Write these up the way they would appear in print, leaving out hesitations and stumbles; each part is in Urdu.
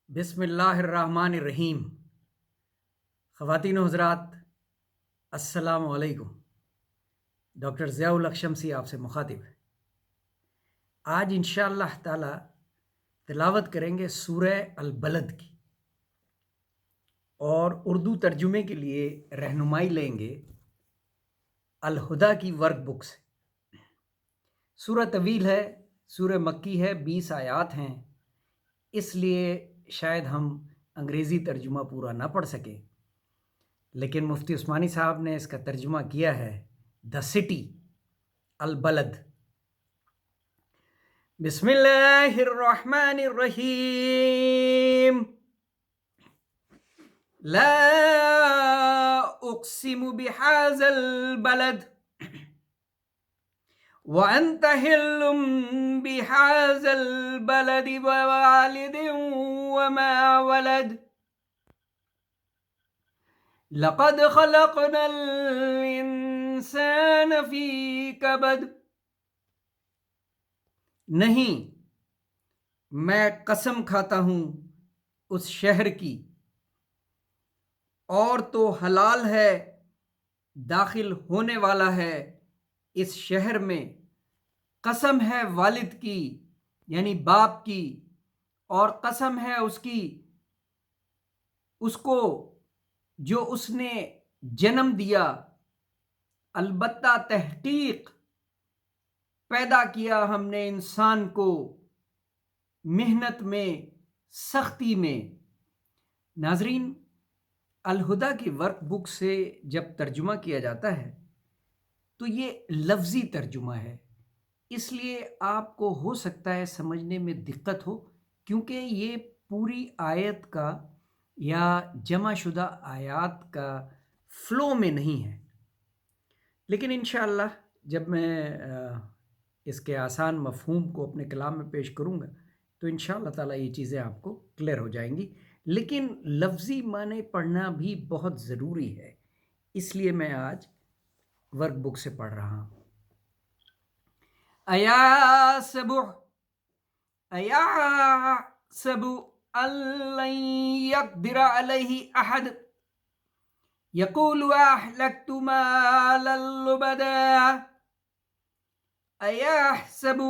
بسم اللہ الرحمن الرحیم۔ خواتین و حضرات، السلام علیکم۔ ڈاکٹر ضیاء الحق شمسی آپ سے مخاطب ہے۔ آج انشاءاللہ تعالی تلاوت کریں گے سورہ البلد کی، اور اردو ترجمے کے لیے رہنمائی لیں گے الہدیٰ کی ورک بک سے۔ سورہ طویل ہے، سورہ مکی ہے، 20 آیات ہیں، اس لیے شاید ہم انگریزی ترجمہ پورا نہ پڑھ سکیں، لیکن مفتی عثمانی صاحب نے اس کا ترجمہ کیا ہے دا سٹی، البلد۔ بسم اللہ الرحمن الرحیم۔ لا اقسم بهذا البلد وانت حل بهذا البلد ووالد وما ولد لقد خلقنا الانسان في كبد۔ نہیں، میں قسم کھاتا ہوں اس شہر کی، اور تو حلال ہے، داخل ہونے والا ہے اس شہر میں۔ قسم ہے والد کی، یعنی باپ کی، اور قسم ہے اس کو جو اس نے جنم دیا۔ البتہ تحقیق پیدا کیا ہم نے انسان کو محنت میں، سختی میں۔ ناظرین، الہدیٰ کی ورک بک سے جب ترجمہ کیا جاتا ہے تو یہ لفظی ترجمہ ہے، اس لیے آپ کو ہو سکتا ہے سمجھنے میں دقت ہو، کیونکہ یہ پوری آیت کا یا جمع شدہ آیات کا فلو میں نہیں ہے۔ لیکن انشاءاللہ جب میں اس کے آسان مفہوم کو اپنے کلام میں پیش کروں گا تو انشاءاللہ تعالیٰ یہ چیزیں آپ کو کلیئر ہو جائیں گی، لیکن لفظی معنی پڑھنا بھی بہت ضروری ہے، اس لیے میں آج ورک بک سے پڑھ رہا ہوں۔ ایحسب ان لن یقدر علیہ احد یقول اہلکت مالا لبدا ایحسب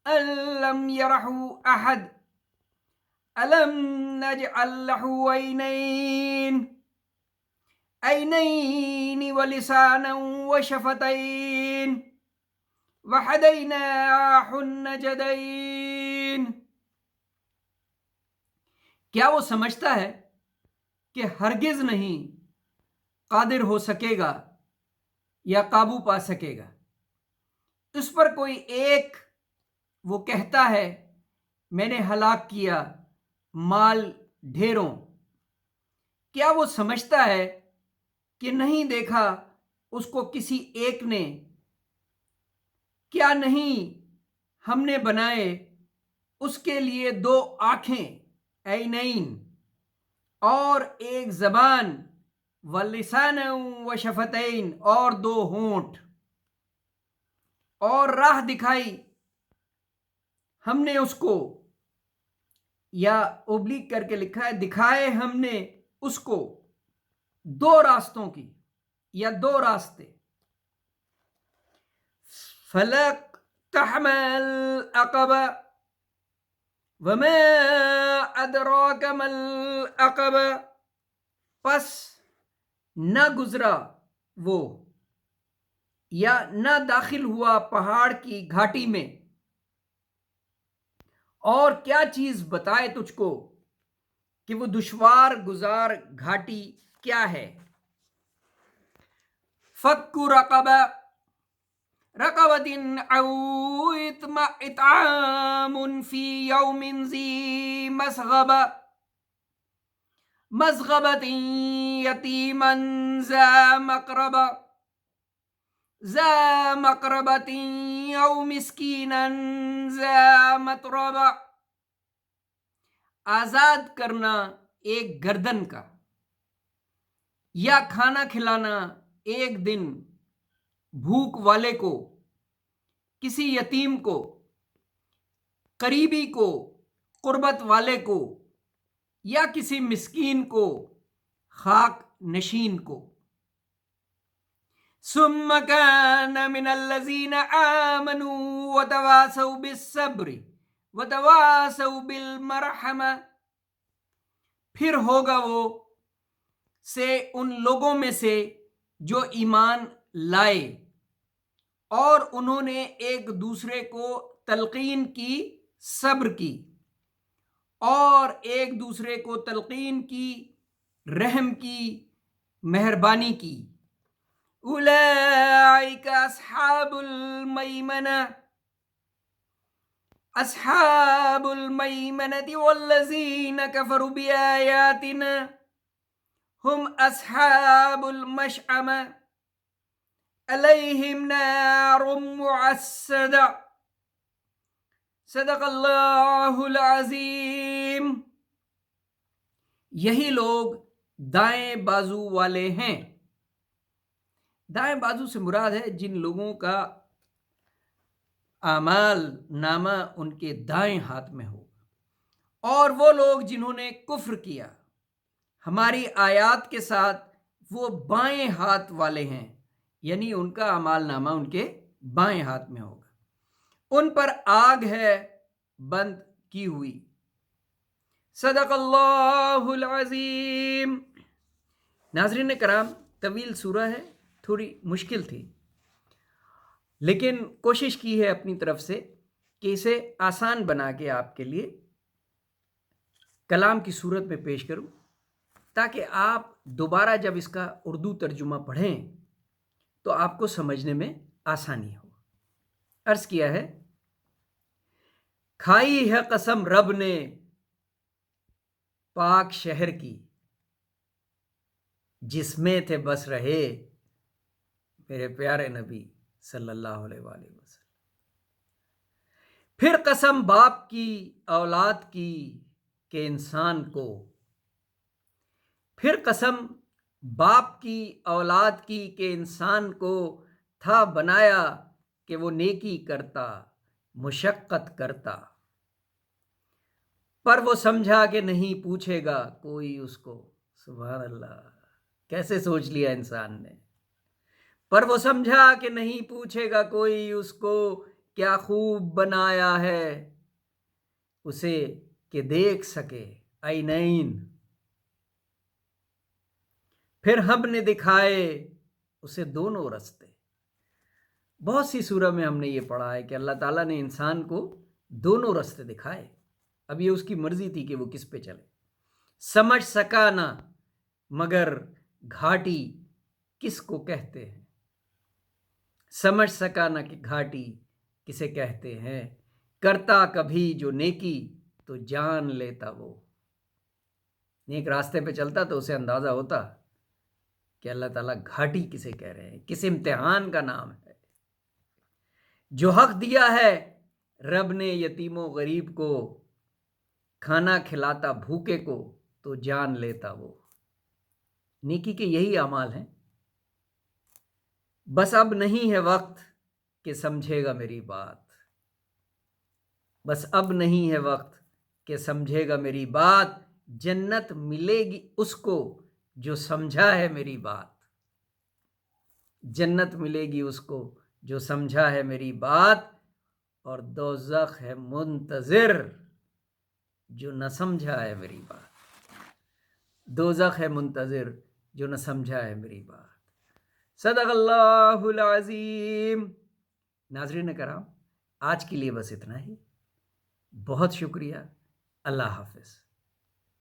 ان لم یرہ احد الم نجعل لہ عینین ولسانا وشفتین وہدیناہ النجدین۔ کیا وہ سمجھتا ہے کہ ہرگز نہیں قادر ہو سکے گا یا قابو پا سکے گا اس پر کوئی ایک؟ وہ کہتا ہے میں نے ہلاک کیا مال ڈھیروں۔ کیا وہ سمجھتا ہے کہ نہیں دیکھا اس کو کسی ایک نے؟ کیا نہیں ہم نے بنائے اس کے لیے 2 آنکھیں، عینین، اور ایک زبان، ولسان و شفتین، اور 2 ہونٹ، اور راہ دکھائی ہم نے اس کو، یا اوبلیک کر کے لکھا ہے دکھائے ہم نے اس کو 2 راستوں کی، یا 2 راستے۔ فلاقتحم العقبہ وما ادراک ما العقبہ، پس نہ گزرا وہ، یا نہ داخل ہوا پہاڑ کی گھاٹی میں، اور کیا چیز بتائے تجھ کو کہ وہ دشوار گزار گھاٹی کیا ہے۔ فک رقبہ رقبۃ او اطعام فی یوم ذی مسغبۃ یتیما ذا مقربۃ او مسکینا ذا متربہ۔ آزاد کرنا ایک گردن کا، یا کھانا کھلانا ایک دن بھوک والے کو، کسی یتیم کو، قریبی کو، قربت والے کو، یا کسی مسکین کو، خاک نشین کو۔ ثم كان من الذين آمنوا وتواصوا بالصبر وتواصوا بالمرحمة، پھر ہوگا وہ سے ان لوگوں میں سے جو ایمان لائے اور انہوں نے ایک دوسرے کو تلقین کی، صبر کی، اور ایک دوسرے کو تلقین کی، رحم کی، مہربانی کی۔ اولئک اصحاب المیمنہ، اصحاب المیمنۃ والذین کفروا بآیاتنا ہم اصحاب المشأمہ علیہم نار مؤصدہ۔ صدق اللہ العظیم۔ یہی لوگ دائیں بازو والے ہیں۔ دائیں بازو سے مراد ہے جن لوگوں کا اعمال نامہ ان کے دائیں ہاتھ میں ہو، اور وہ لوگ جنہوں نے کفر کیا ہماری آیات کے ساتھ وہ بائیں ہاتھ والے ہیں، یعنی ان کا اعمال نامہ ان کے بائیں ہاتھ میں ہوگا، ان پر آگ ہے بند کی ہوئی۔ صدق اللہ العظیم۔ ناظرین کرام، طویل سورہ ہے، تھوڑی مشکل تھی، لیکن کوشش کی ہے اپنی طرف سے کہ اسے آسان بنا کے آپ کے لیے کلام کی صورت میں پیش کروں، تاکہ آپ دوبارہ جب اس کا اردو ترجمہ پڑھیں تو آپ کو سمجھنے میں آسانی ہو۔ عرض کیا ہے، کھائی ہے قسم رب نے پاک شہر کی، جس میں تھے بس رہے میرے پیارے نبی صلی اللہ علیہ وآلہ وسلم۔ پھر قسم باپ کی اولاد کی کہ انسان کو، پھر قسم باپ کی اولاد کی کہ انسان کو تھا بنایا کہ وہ نیکی کرتا، مشقت کرتا، پر وہ سمجھا کہ نہیں پوچھے گا کوئی اس کو۔ سبحان اللہ، کیسے سوچ لیا انسان نے۔ پر وہ سمجھا کہ نہیں پوچھے گا کوئی اس کو، کیا خوب بنایا ہے اسے کہ دیکھ سکے عینین۔ پھر ہم نے دکھائے اسے دونوں رستے۔ بہت سی سورہ میں ہم نے یہ پڑھا ہے کہ اللہ تعالیٰ نے انسان کو دونوں رستے دکھائے، اب یہ اس کی مرضی تھی کہ وہ کس پہ چلے۔ سمجھ سکا نہ مگر گھاٹی کس کو کہتے ہیں، سمجھ سکا نہ کہ گھاٹی کسے کہتے ہیں، کرتا کبھی جو نیکی تو جان لیتا وہ۔ نیک راستے پہ چلتا تو اسے اندازہ ہوتا کہ اللہ تعالیٰ گھاٹی کسے کہہ رہے ہیں، کس امتحان کا نام ہے۔ جو حق دیا ہے رب نے یتیم و غریب کو، کھانا کھلاتا بھوکے کو تو جان لیتا وہ۔ نیکی کے یہی اعمال ہیں۔ بس اب نہیں ہے وقت کہ سمجھے گا میری بات، بس اب نہیں ہے وقت کہ سمجھے گا میری بات، جنت ملے گی اس کو جو سمجھا ہے میری بات، جنت ملے گی اس کو جو سمجھا ہے میری بات، اور دوزخ ہے منتظر جو نہ سمجھا ہے میری بات، دوزخ ہے منتظر جو نہ سمجھا ہے میری بات۔ صدق اللہ العظیم۔ ناظرین کرام، آج کے لیے بس اتنا ہی، بہت شکریہ، اللہ حافظ۔